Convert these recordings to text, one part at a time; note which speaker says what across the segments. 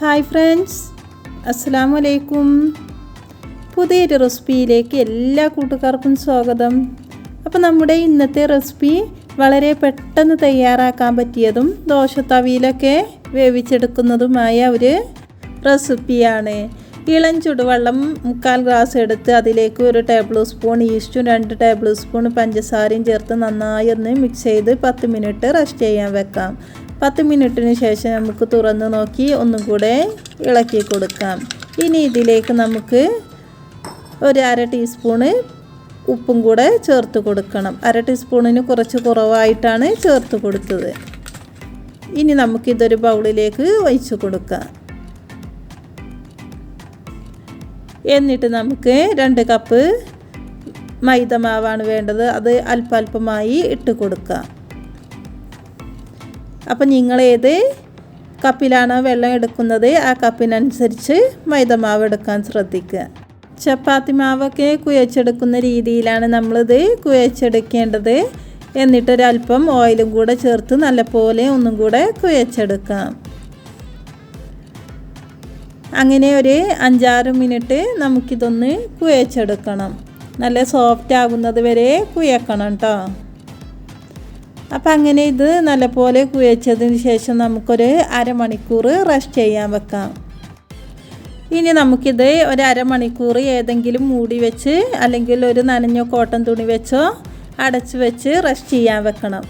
Speaker 1: Hi friends, അസ്സലാമു അലൈക്കും. പുതിയൊരു റെസിപ്പിയിലേക്ക് എല്ലാ കൂട്ടുകാർക്കും സ്വാഗതം. അപ്പോൾ നമ്മുടെ ഇന്നത്തെ റെസിപ്പി വളരെ പെട്ടെന്ന് തയ്യാറാക്കാൻ പറ്റിയതും ദോശത്തവിയിലൊക്കെ വേവിച്ചെടുക്കുന്നതുമായ ഒരു റെസിപ്പിയാണ്. ഇളം ചുടുവെള്ളം 3/4 ഗ്ലാസ് എടുത്ത് അതിലേക്ക് 1 ടേബിൾ സ്പൂൺ ഈസ്റ്റും 2 ടേബിൾ സ്പൂൺ പഞ്ചസാരയും ചേർത്ത് നന്നായി ഒന്ന് മിക്സ് ചെയ്ത് 10 മിനിറ്റ് റെസ്റ്റ് ചെയ്യാൻ വെക്കാം. 10 മിനിറ്റിന് ശേഷം നമുക്ക് തുറന്ന് നോക്കി ഒന്നും കൂടെ ഇളക്കി കൊടുക്കാം. ഇനി ഇതിലേക്ക് നമുക്ക് 1/2 ടീസ്പൂണ് ഉപ്പും കൂടെ ചേർത്ത് കൊടുക്കണം. 1/2 ടീസ്പൂണിന് കുറച്ച് കുറവായിട്ടാണ് ചേർത്ത് കൊടുത്തത്. ഇനി നമുക്കിതൊരു ബൗളിലേക്ക് ഒഴിച്ച് കൊടുക്കാം. എന്നിട്ട് നമുക്ക് 2 കപ്പ് മൈദ മാവാണ് വേണ്ടത്. അത് അല്പമായി ഇട്ട് കൊടുക്കാം. അപ്പോൾ നിങ്ങൾ ഏത് കപ്പിലാണോ വെള്ളം എടുക്കുന്നത് ആ കപ്പിനനുസരിച്ച് മൈദ മാവ് എടുക്കാൻ ശ്രദ്ധിക്കുക. ചപ്പാത്തി മാവൊക്കെ കുഴച്ചെടുക്കുന്ന രീതിയിലാണ് നമ്മളിത് കുഴച്ചെടുക്കേണ്ടത്. എന്നിട്ടൊരല്പം ഓയിലും കൂടെ ചേർത്ത് നല്ലപോലെ ഒന്നും കൂടെ കുഴച്ചെടുക്കാം. അങ്ങനെ ഒരു 5-6 മിനിറ്റ് നമുക്കിതൊന്ന് കുഴച്ചെടുക്കണം. നല്ല സോഫ്റ്റ് ആകുന്നത് വരെ കുഴക്കണം കേട്ടോ. അപ്പം അങ്ങനെ ഇത് നല്ലപോലെ കുഴച്ചതിന് ശേഷം നമുക്കൊരു അരമണിക്കൂർ റെസ്റ്റ് ചെയ്യാൻ വെക്കാം. ഇനി നമുക്കിത് ഒരു അരമണിക്കൂർ ഏതെങ്കിലും മൂടി വെച്ച് അല്ലെങ്കിൽ ഒരു നനഞ്ഞ കോട്ടൺ തുണി വെച്ചോ അടച്ച് വെച്ച് റെസ്റ്റ് ചെയ്യാൻ വെക്കണം.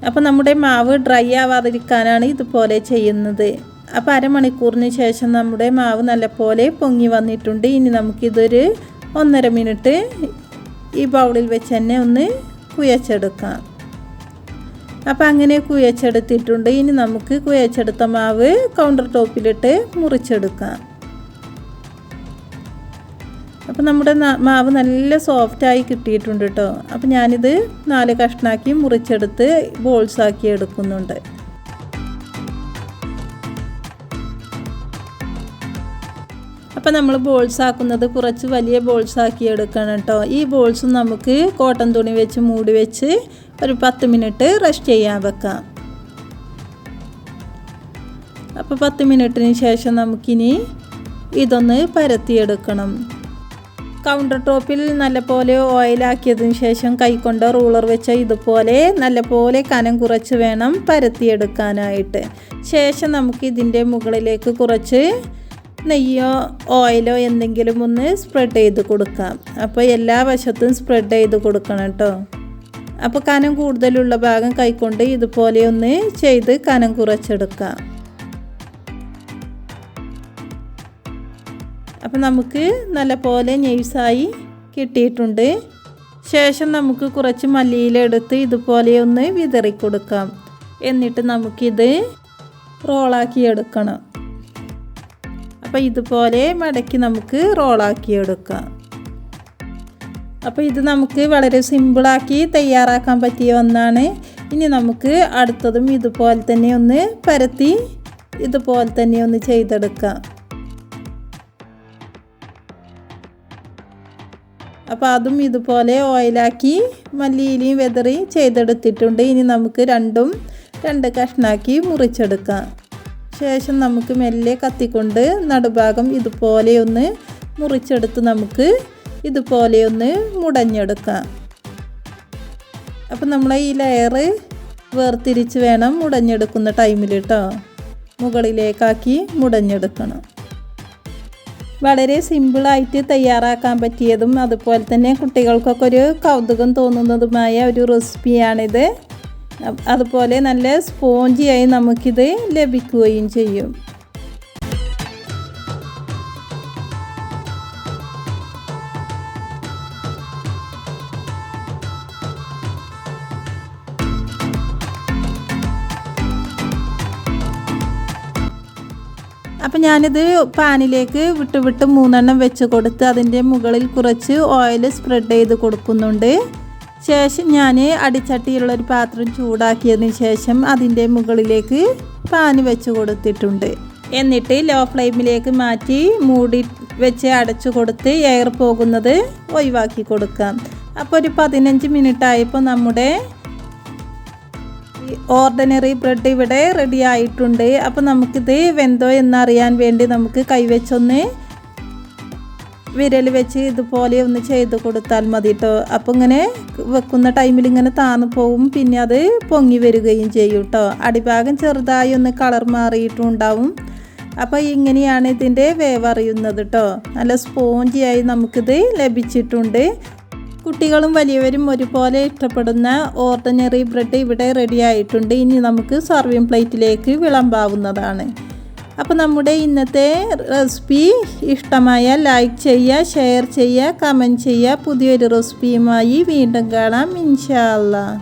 Speaker 1: അപ്പോൾ നമ്മുടെ മാവ് ഡ്രൈ ആവാതിരിക്കാനാണ് ഇതുപോലെ ചെയ്യുന്നത്. അപ്പോൾ അരമണിക്കൂറിന് ശേഷം നമ്മുടെ മാവ് നല്ലപോലെ പൊങ്ങി വന്നിട്ടുണ്ട്. ഇനി നമുക്കിതൊരു 1.5 മിനിറ്റ് ഈ ബൗളിൽ വെച്ച് തന്നെ ഒന്ന് കുഴച്ചെടുക്കാം. അപ്പോൾ അങ്ങനെ കുഴച്ചെടുത്തിട്ടുണ്ട്. ഇനി നമുക്ക് കുഴച്ചെടുത്ത മാവ് കൗണ്ടർ ടോപ്പിലിട്ട് മുറിച്ചെടുക്കാം. അപ്പോൾ നമ്മുടെ മാവ് നല്ല സോഫ്റ്റായി കിട്ടിയിട്ടുണ്ട് കേട്ടോ. അപ്പോൾ ഞാനിത് 4 കഷ്ണാക്കി മുറിച്ചെടുത്ത് ബോൾസാക്കി എടുക്കുന്നുണ്ട്. അപ്പോൾ നമ്മൾ ബോൾസ് ആക്കുന്നത് കുറച്ച് വലിയ ബോൾസ് ആക്കി എടുക്കണം കേട്ടോ. ഈ ബോൾസ് നമുക്ക് കോട്ടൺ തുണി വെച്ച് മൂടി വെച്ച് ഒരു 10 മിനിറ്റ് റെസ്റ്റ് ചെയ്യാൻ വെക്കാം. അപ്പോൾ 10 മിനിറ്റിന് ശേഷം നമുക്കിനി ഇതൊന്ന് പരത്തിയെടുക്കണം. കൗണ്ടർ ടോപ്പിൽ നല്ലപോലെ ഓയിലാക്കിയതിന് ശേഷം കൈകൊണ്ട് റൂളർ വെച്ച് ഇതുപോലെ നല്ലപോലെ കനം കുറച്ച് വേണം പരത്തിയെടുക്കാനായിട്ട്. ശേഷം നമുക്ക് ഇതിൻ്റെ മുകളിലേക്ക് കുറച്ച് നെയ്യോ ഓയിലോ എന്തെങ്കിലും ഒന്ന് സ്പ്രെഡ് ചെയ്ത് കൊടുക്കാം. അപ്പോൾ എല്ലാ വശത്തും സ്പ്രെഡ് ചെയ്ത് കൊടുക്കണം കേട്ടോ. അപ്പോൾ കനം കൂടുതലുള്ള ഭാഗം കൈകൊണ്ട് ഇതുപോലെ ഒന്ന് ചെയ്ത് കനം കുറച്ചെടുക്കാം. അപ്പോൾ നമുക്ക് നല്ലപോലെ നെയ്സായി കിട്ടിയിട്ടുണ്ട്. ശേഷം നമുക്ക് കുറച്ച് മല്ലിയില എടുത്ത് ഇതുപോലെ ഒന്ന് വിതറി കൊടുക്കാം. എന്നിട്ട് നമുക്കിത് റോളാക്കി എടുക്കണം. അപ്പോൾ ഇതുപോലെ മടക്കി നമുക്ക് റോളാക്കി എടുക്കാം. അപ്പോൾ ഇത് നമുക്ക് വളരെ സിമ്പിളാക്കി തയ്യാറാക്കാൻ പറ്റിയ ഒന്നാണ്. ഇനി നമുക്ക് അടുത്തതും ഇതുപോലെ തന്നെ ഒന്ന് പരത്തി ഇതുപോലെ തന്നെ ഒന്ന് ചെയ്തെടുക്കാം. അപ്പോൾ അതും ഇതുപോലെ ഓയിലാക്കി മല്ലിയിലയും വെതറി ചെയ്തെടുത്തിട്ടുണ്ട്. ഇനി നമുക്ക് 2 കഷ്ണാക്കി മുറിച്ചെടുക്കാം. ശേഷം നമുക്ക് മെല്ലെ കത്തിക്കൊണ്ട് നടുഭാഗം ഇതുപോലെ ഒന്ന് മുറിച്ചെടുത്ത് നമുക്ക് ഇതുപോലെ ഒന്ന് മുടഞ്ഞെടുക്കാം. അപ്പം നമ്മൾ ഈ ലെയർ വേർതിരിച്ച് വേണം മുടഞ്ഞെടുക്കുന്ന ടൈമിൽ കേട്ടോ. മുകളിലേക്കാക്കി മുടഞ്ഞെടുക്കണം. വളരെ സിമ്പിളായിട്ട് തയ്യാറാക്കാൻ പറ്റിയതും അതുപോലെ തന്നെ കുട്ടികൾക്കൊക്കെ ഒരു കൗതുകം തോന്നുന്നതുമായ ഒരു റെസിപ്പിയാണിത്. അതുപോലെ നല്ല സ്പോഞ്ചിയായി നമുക്കിത് ലഭിക്കുകയും ചെയ്യും. അപ്പോൾ ഞാനിത് പാനിലേക്ക് വിട്ട് 3 വെച്ച് കൊടുത്ത് അതിൻ്റെ മുകളിൽ കുറച്ച് ഓയിൽ സ്പ്രെഡ് ചെയ്ത് കൊടുക്കുന്നുണ്ട്. ശേഷം ഞാൻ അടിച്ചട്ടിയിലുള്ളൊരു പാത്രം ചൂടാക്കിയതിന് ശേഷം അതിൻ്റെ മുകളിലേക്ക് പാന് വെച്ച് കൊടുത്തിട്ടുണ്ട്. എന്നിട്ട് ലോ ഫ്ലെയിമിലേക്ക് മാറ്റി മൂടി വെച്ച് അടച്ചു കൊടുത്ത് എയർ പോകുന്നത് ഒഴിവാക്കി കൊടുക്കാം. അപ്പോൾ ഒരു 15 മിനിറ്റ് ആയപ്പോൾ നമ്മുടെ ഓർഡിനറി ബ്രെഡ് ഇവിടെ റെഡി ആയിട്ടുണ്ട്. അപ്പോൾ നമുക്കിത് വെന്തോ എന്നറിയാൻ വേണ്ടി നമുക്ക് കൈവച്ചൊന്ന് വിരൽ വെച്ച് ഇതുപോലെ ഒന്ന് ചെയ്ത് കൊടുത്താൽ മതി കേട്ടോ. അപ്പോൾ ഇങ്ങനെ വെക്കുന്ന ടൈമിൽ ഇങ്ങനെ താന്നു പോകും, പിന്നെ അത് പൊങ്ങി വരികയും ചെയ്യും കേട്ടോ. അടിഭാഗം ചെറുതായി ഒന്ന് കളർ മാറിയിട്ടുണ്ടാവും. അപ്പോൾ ഇങ്ങനെയാണ് ഇതിൻ്റെ വേവ് അറിയുന്നത് കേട്ടോ. നല്ല സ്പോഞ്ചിയായി നമുക്കിത് ലഭിച്ചിട്ടുണ്ട്. കുട്ടികളും വലിയവരും ഒരുപോലെ ഇഷ്ടപ്പെടുന്ന ഓർഡിനറി ബ്രെഡ് ഇവിടെ റെഡി ആയിട്ടുണ്ട്. ഇനി നമുക്ക് സർവിങ് പ്ലേറ്റിലേക്ക് വിളമ്പാവുന്നതാണ്. അപ്പോൾ നമ്മുടെ ഇന്നത്തെ റെസിപ്പി ഇഷ്ടമായാൽ ലൈക്ക് ചെയ്യുക, ഷെയർ ചെയ്യുക, കമൻറ്റ് ചെയ്യുക. പുതിയൊരു റെസിപ്പിയുമായി വീണ്ടും കാണാം ഇൻഷാ അല്ലാഹ്.